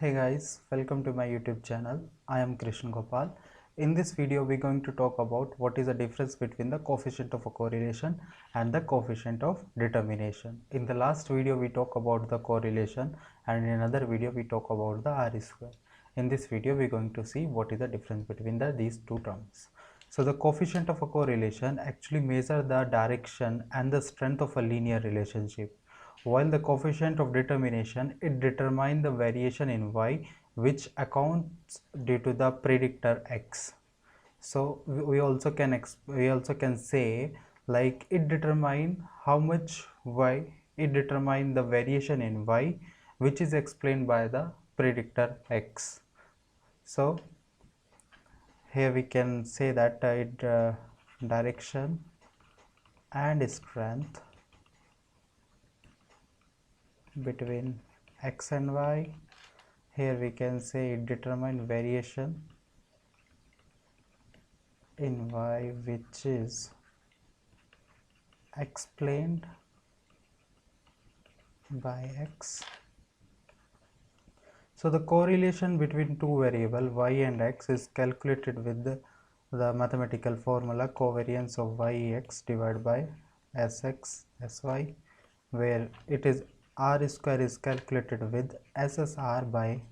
Hey guys, welcome to my YouTube channel. I am Krishna Gopal. In this video, we're going to talk about what is the difference between the coefficient of a correlation and the coefficient of determination. In the last video, we talked about the correlation, and in another video, we talk about the R square. In this video, we're going to see what is the difference between these two terms. So the coefficient of a correlation actually measures the direction and the strength of a linear relationship, while the coefficient of determination, it determines the variation in y which accounts due to the predictor x. So we also can say like it determine how much y, it determine the variation in y which is explained by the predictor x. So here we can say that direction and strength between x and y. Here we can say it determine variation in y which is explained by x. So the correlation between two variables y and x is calculated with the mathematical formula covariance of yx divided by sx sy, where it is r square is calculated with ssr by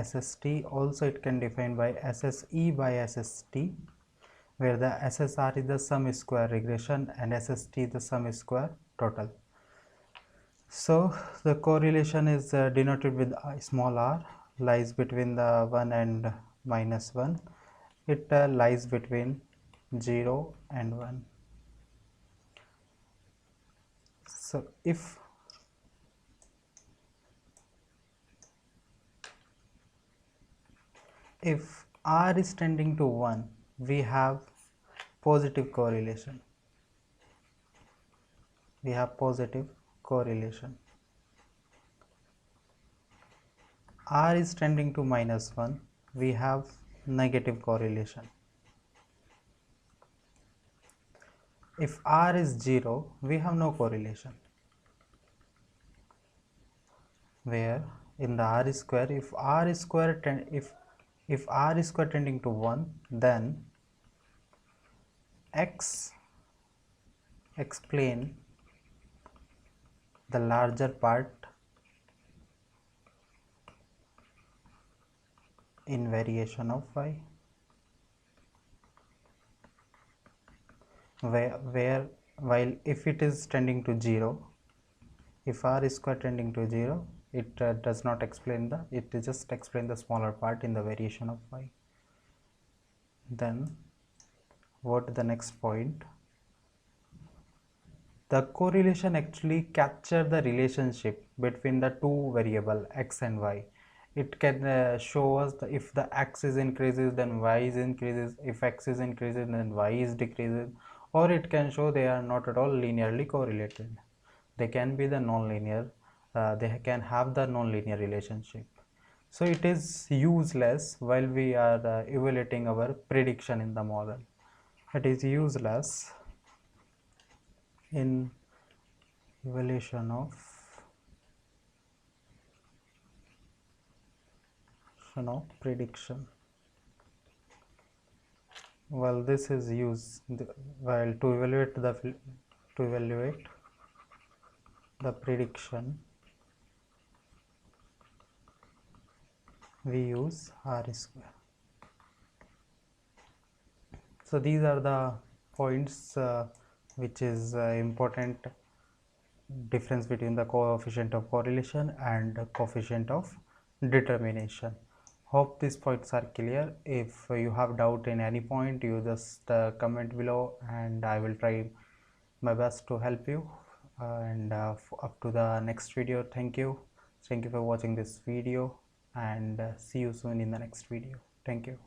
SST. Also it can define by SSE by SST, where the SSR is the sum square regression and SST is the sum square total. So the correlation is denoted with small r, lies between the 1 and -1. It lies between 0 and 1. So if r is tending to 1, we have positive correlation. R is tending to -1, we have negative correlation. If r is 0, we have no correlation. Where in the r square, if r square tending to 1, then x explain the larger part in variation of y, while if it is tending to 0, if r square tending to 0, it does not explain it just explain the smaller part in the variation of y. Then what the next point? The correlation actually capture the relationship between the two variable x and y. It can show us if the x is increases, then y is increases. If x is increases, then y is decreases. Or it can show they are not at all linearly correlated. They can be the non-linear. They can have the non-linear relationship. So it is useless while we are evaluating our prediction in the model. It is useless in evaluation of prediction. Well, this is used while to evaluate the prediction. We use r square. So these are the points which is important difference between the coefficient of correlation and coefficient of determination. Hope these points are clear. If you have doubt in any point, you just comment below and I will try my best to help you. And up to the next video, thank you for watching this video, and see you soon in the next video. Thank you.